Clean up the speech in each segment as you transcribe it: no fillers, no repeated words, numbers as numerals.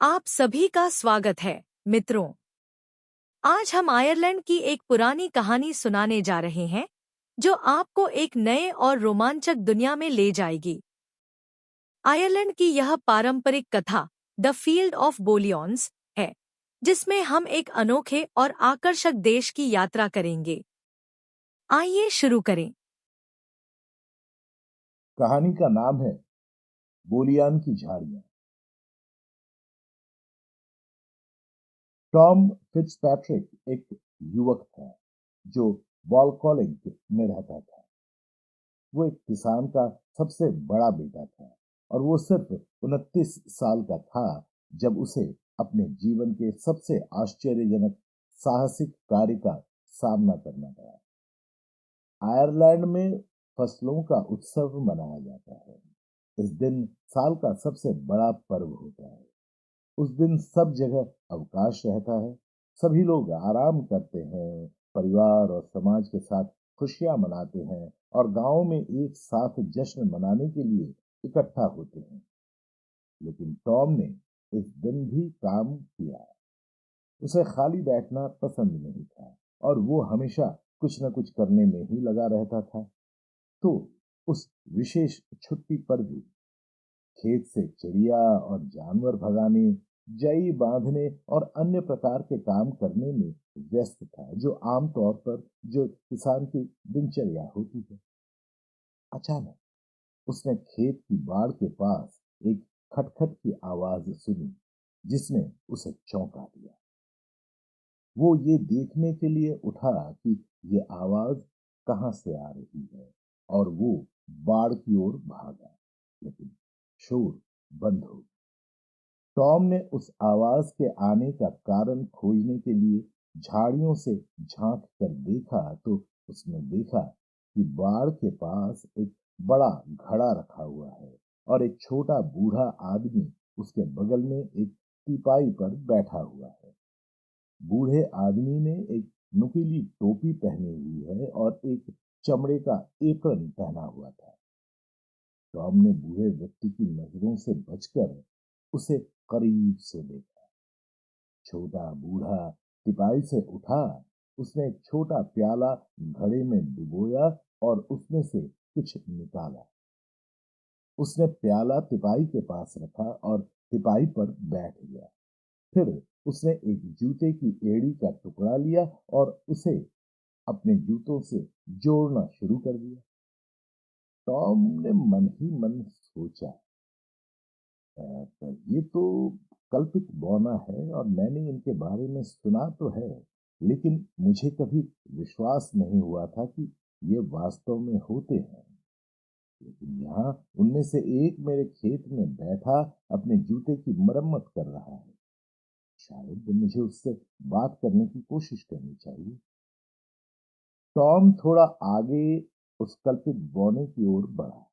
आप सभी का स्वागत है मित्रों। आज हम आयरलैंड की एक पुरानी कहानी सुनाने जा रहे हैं जो आपको एक नए और रोमांचक दुनिया में ले जाएगी। आयरलैंड की यह पारंपरिक कथा द फील्ड ऑफ बोलियंस है, जिसमें हम एक अनोखे और आकर्षक देश की यात्रा करेंगे। आइए शुरू करें। कहानी का नाम है बोलियान की झाड़ियां। टॉम फिट्जपैट्रिक एक युवक था जो वॉलकॉलिग में रहता था। वो एक किसान का सबसे बड़ा बेटा था और वो सिर्फ 29 साल का था जब उसे अपने जीवन के सबसे आश्चर्यजनक साहसिक कार्य का सामना करना पड़ा। आयरलैंड में फसलों का उत्सव मनाया जाता है। इस दिन साल का सबसे बड़ा पर्व होता है। उस दिन सब जगह अवकाश रहता है। सभी लोग आराम करते हैं, परिवार और समाज के साथ खुशियां मनाते हैं और गांव में एक साथ जश्न मनाने के लिए इकट्ठा होते हैं। लेकिन टॉम ने इस दिन भी काम किया। उसे खाली बैठना पसंद नहीं था और वो हमेशा कुछ न कुछ करने में ही लगा रहता था। तो उस विशेष छुट्टी पर भी खेत से चिड़िया और जानवर भगाने, जई बांधने और अन्य प्रकार के काम करने में व्यस्त था, जो आमतौर पर जो किसान की दिनचर्या होती है। अचानक उसने खेत की बाड़ के पास एक खटखट की आवाज सुनी, जिसने उसे चौंका दिया। वो ये देखने के लिए उठा कि ये आवाज कहाँ से आ रही है और वो बाड़ की ओर भागा, लेकिन शोर बंद हो गया। टॉम ने उस आवाज के आने का कारण खोजने के लिए झाड़ियों से झांक कर देखा तो उसने देखा कि बाड़ के पास एक बड़ा घड़ा रखा हुआ है और एक छोटा बूढ़ा आदमी उसके बगल में एक टीपाई पर बैठा हुआ है। बूढ़े आदमी ने एक नुकीली टोपी पहनी हुई है और एक चमड़े का एप्रन पहना हुआ था। टॉम ने बूढ़े व्यक्ति की नजरों से बचकर उसे करीब से देखा। छोटा बूढ़ा टिपाई से उठा। उसने एक छोटा प्याला घड़े में डुबोया और उसमें से कुछ निकाला। उसने प्याला तिपाई के पास रखा और तिपाई पर बैठ गया। फिर उसने एक जूते की एड़ी का टुकड़ा लिया और उसे अपने जूतों से जोड़ना शुरू कर दिया। टॉम ने मन ही मन सोचा, ये तो कल्पित बौना है और मैंने इनके बारे में सुना तो है, लेकिन मुझे कभी विश्वास नहीं हुआ था कि ये वास्तव में होते हैं। लेकिन यहाँ उनमें से एक मेरे खेत में बैठा अपने जूते की मरम्मत कर रहा है। शायद मुझे उससे बात करने की कोशिश करनी चाहिए। टॉम थोड़ा आगे उस कल्पित बौने की ओर बढ़ा।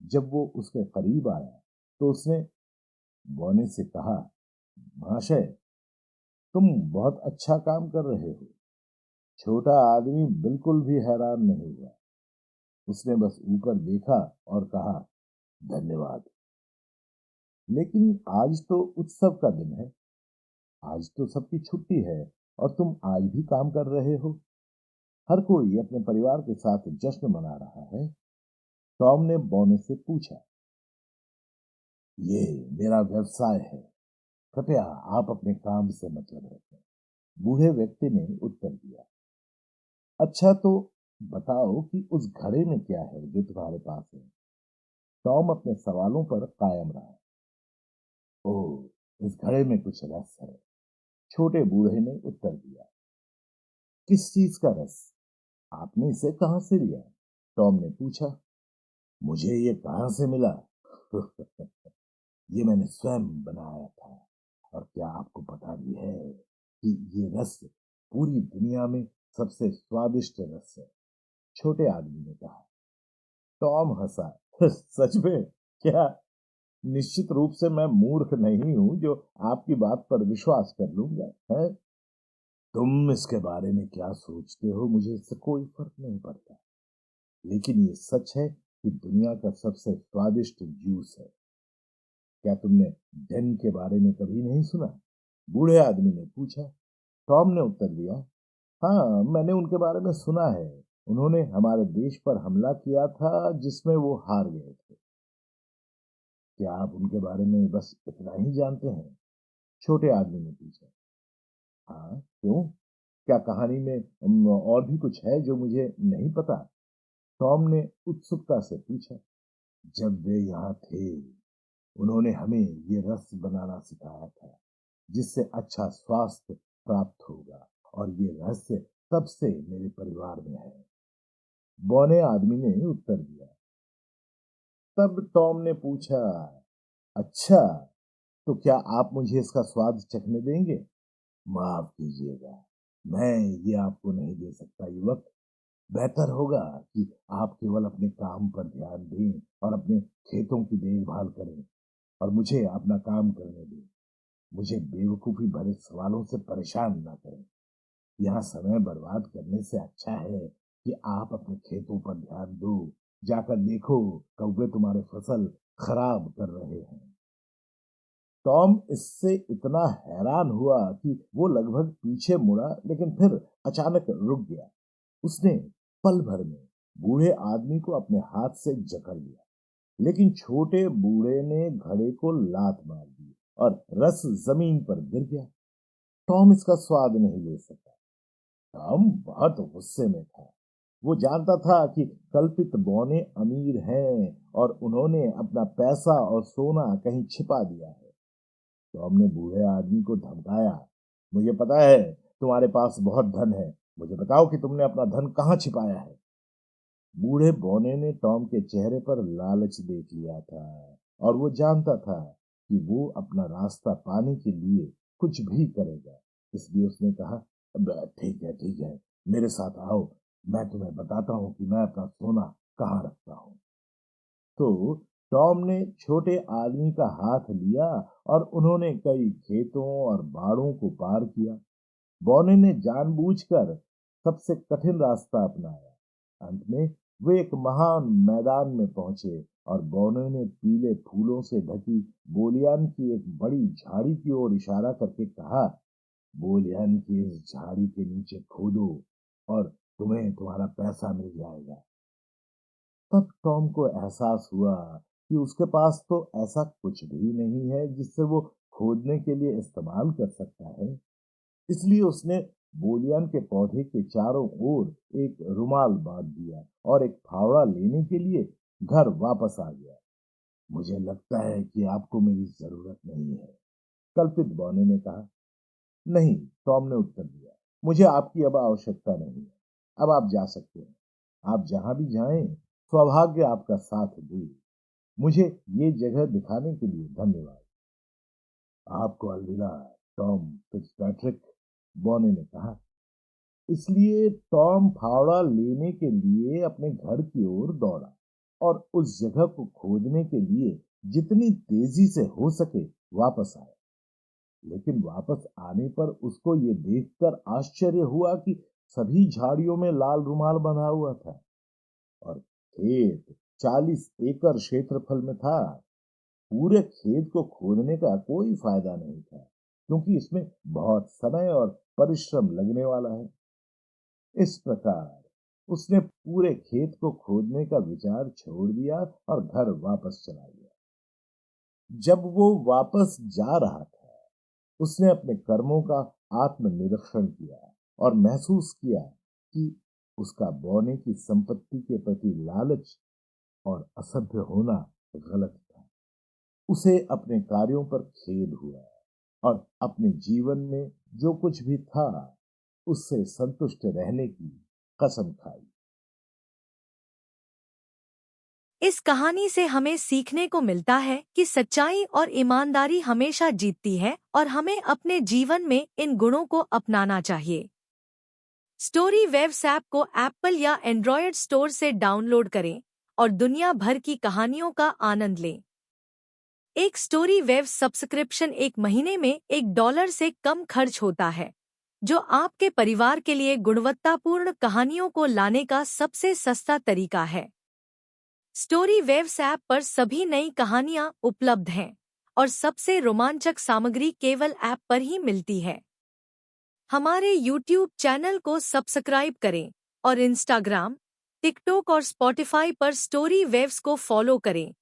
जब वो उसके करीब आया तो उसने बौने से कहा, महाशय, तुम बहुत अच्छा काम कर रहे हो। छोटा आदमी बिल्कुल भी हैरान नहीं हुआ। उसने बस ऊपर देखा और कहा, धन्यवाद। लेकिन आज तो उत्सव का दिन है। आज तो सबकी छुट्टी है और तुम आज भी काम कर रहे हो। हर कोई अपने परिवार के साथ जश्न मना रहा है। टॉम ने बौने से पूछा, ये मेरा व्यवसाय है। कृपया आप अपने काम से मतलब रखें। बूढ़े व्यक्ति ने उत्तर दिया। अच्छा, तो बताओ कि उस घड़े में क्या है जो तुम्हारे पास है। टॉम अपने सवालों पर कायम रहा। ओह, इस घड़े में कुछ रस है, छोटे बूढ़े ने उत्तर दिया। किस चीज का रस? आपने इसे कहां से लिया? टॉम ने पूछा। मुझे ये कहां से मिला? ये मैंने स्वयं बनाया था। और क्या आपको पता भी है कि ये रस पूरी दुनिया में सबसे स्वादिष्ट रस है? छोटे आदमी ने कहा। टॉम हंसा। सच में? क्या? निश्चित रूप से मैं मूर्ख नहीं हूं जो आपकी बात पर विश्वास कर लूंगा है। तुम इसके बारे में क्या सोचते हो मुझे इससे कोई फर्क नहीं पड़ता, लेकिन ये सच है कि दुनिया का सबसे स्वादिष्ट जूस है। क्या तुमने धन के बारे में कभी नहीं सुना? बूढ़े आदमी ने पूछा। टॉम ने उत्तर दिया, हाँ, मैंने उनके बारे में सुना है। उन्होंने हमारे देश पर हमला किया था जिसमें वो हार गए थे। क्या आप उनके बारे में बस इतना ही जानते हैं? छोटे आदमी ने पूछा। हाँ, क्यों? क्या कहानी में और भी कुछ है जो मुझे नहीं पता? टॉम ने उत्सुकता से पूछा। जब वे यहाँ थे, उन्होंने हमें ये रस बनाना सिखाया था जिससे अच्छा स्वास्थ्य प्राप्त होगा, और ये रहस्य तब से मेरे परिवार में है। बौने आदमी ने उत्तर दिया। तब टॉम ने पूछा, अच्छा, तो क्या आप मुझे इसका स्वाद चखने देंगे? माफ कीजिएगा, मैं ये आपको नहीं दे सकता युवक। बेहतर होगा कि आप केवल अपने काम पर ध्यान दें और अपने खेतों की देखभाल करें और मुझे अपना काम करने दें। मुझे बेवकूफी भरे सवालों से परेशान ना करें। यहाँ समय बर्बाद करने से अच्छा है कि आप अपने खेतों पर ध्यान दो। जाकर देखो, कौवे तुम्हारे फसल खराब कर रहे हैं। टॉम इससे इतना हैरान हुआ कि वो लगभग पीछे मुड़ा, लेकिन फिर अचानक रुक गया। उसने पल भर में बूढ़े आदमी को अपने हाथ से जकड़ लिया, लेकिन छोटे बूढ़े ने घड़े को लात मार दी और रस जमीन पर गिर गया। टॉम इसका स्वाद नहीं ले सका। टॉम बहुत गुस्से में था। वो जानता था कि कल्पित बौने अमीर हैं और उन्होंने अपना पैसा और सोना कहीं छिपा दिया है। टॉम ने बूढ़े आदमी को धमकाया, मुझे पता है तुम्हारे पास बहुत धन है, मुझे बताओ कि तुमने अपना धन कहाँ छिपाया है। बूढ़े बौने ने टॉम के चेहरे पर लालच देख लिया था और वो जानता था कि वो अपना रास्ता पाने के लिए कुछ भी करेगा। इसलिए उसने कहा, "अब ठीक है, ठीक है, मेरे साथ आओ, मैं तुम्हें बताता हूँ कि मैं अपना सोना कहाँ रखता हूँ।" तो टॉम ने छोटे आदमी का हाथ लिया और उन्होंने कई खेतों और बाड़ों को पार किया। बौने ने जानबूझकर सबसे कठिन रास्ता अपनाया। अंत में वे एक महान मैदान में पहुंचे और बौने ने पीले फूलों से ढकी बोलियान की एक बड़ी झाड़ी की ओर इशारा करके कहा, बोलियान की इस झाड़ी के नीचे खोदो और तुम्हें तुम्हारा पैसा मिल जाएगा। तब टॉम को एहसास हुआ कि उसके पास तो ऐसा कुछ भी नहीं है जिससे वो खोदने के लिए इस्तेमाल कर सकता है। इसलिए उसने बोलियान के पौधे के चारों ओर एक रुमाल बांध दिया और एक फावड़ा लेने के लिए घर वापस आ गया। मुझे लगता है कि आपको मेरी जरूरत नहीं है, कल्पित बौने ने कहा। नहीं, टॉम ने उत्तर दिया, मुझे आपकी अब आवश्यकता नहीं है। अब आप जा सकते हैं। आप जहां भी जाएं, सौभाग्य आपका साथ दे। मुझे ये जगह दिखाने के लिए धन्यवाद। आपको अलविदा, टॉम फिट्जपैट्रिक, बौने ने कहा। इसलिए टॉम फावड़ा लेने के लिए अपने घर की ओर दौड़ा और उस जगह को खोदने के लिए जितनी तेजी से हो सके वापस आया। लेकिन वापस आने पर उसको ये देखकर आश्चर्य हुआ कि सभी झाड़ियों में लाल रुमाल बंधा हुआ था और खेत 40 एकड़ क्षेत्रफल में था। पूरे खेत को खोदने का कोई फायदा नहीं था, क्योंकि इसमें बहुत समय और परिश्रम लगने वाला है। इस प्रकार उसने पूरे खेत को खोदने का विचार छोड़ दिया और घर वापस चला गया। जब वो वापस जा रहा था, उसने अपने कर्मों का आत्मनिरीक्षण किया और महसूस किया कि उसका बौने की संपत्ति के प्रति लालच और असभ्य होना गलत था। उसे अपने कार्यों पर खेद हुआ और अपने जीवन में जो कुछ भी था उससे संतुष्ट रहने की कसम खाई। इस कहानी से हमें सीखने को मिलता है कि सच्चाई और ईमानदारी हमेशा जीतती है और हमें अपने जीवन में इन गुणों को अपनाना चाहिए। स्टोरी वेव्स ऐप को एप्पल या एंड्रॉयड स्टोर से डाउनलोड करें और दुनिया भर की कहानियों का आनंद लें। एक स्टोरी वेव सब्सक्रिप्शन एक महीने में $1 से कम खर्च होता है, जो आपके परिवार के लिए गुणवत्तापूर्ण कहानियों को लाने का सबसे सस्ता तरीका है। स्टोरी वेव्स ऐप पर सभी नई कहानियाँ उपलब्ध हैं और सबसे रोमांचक सामग्री केवल ऐप पर ही मिलती है। हमारे YouTube चैनल को सब्सक्राइब करें और इंस्टाग्राम, टिकटॉक और स्पॉटिफाई पर स्टोरी वेव्स को फॉलो करें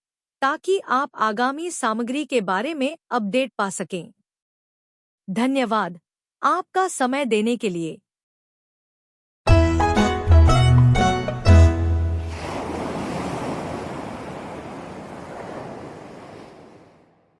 ताकि आप आगामी सामग्री के बारे में अपडेट पा सकें। धन्यवाद आपका समय देने के लिए।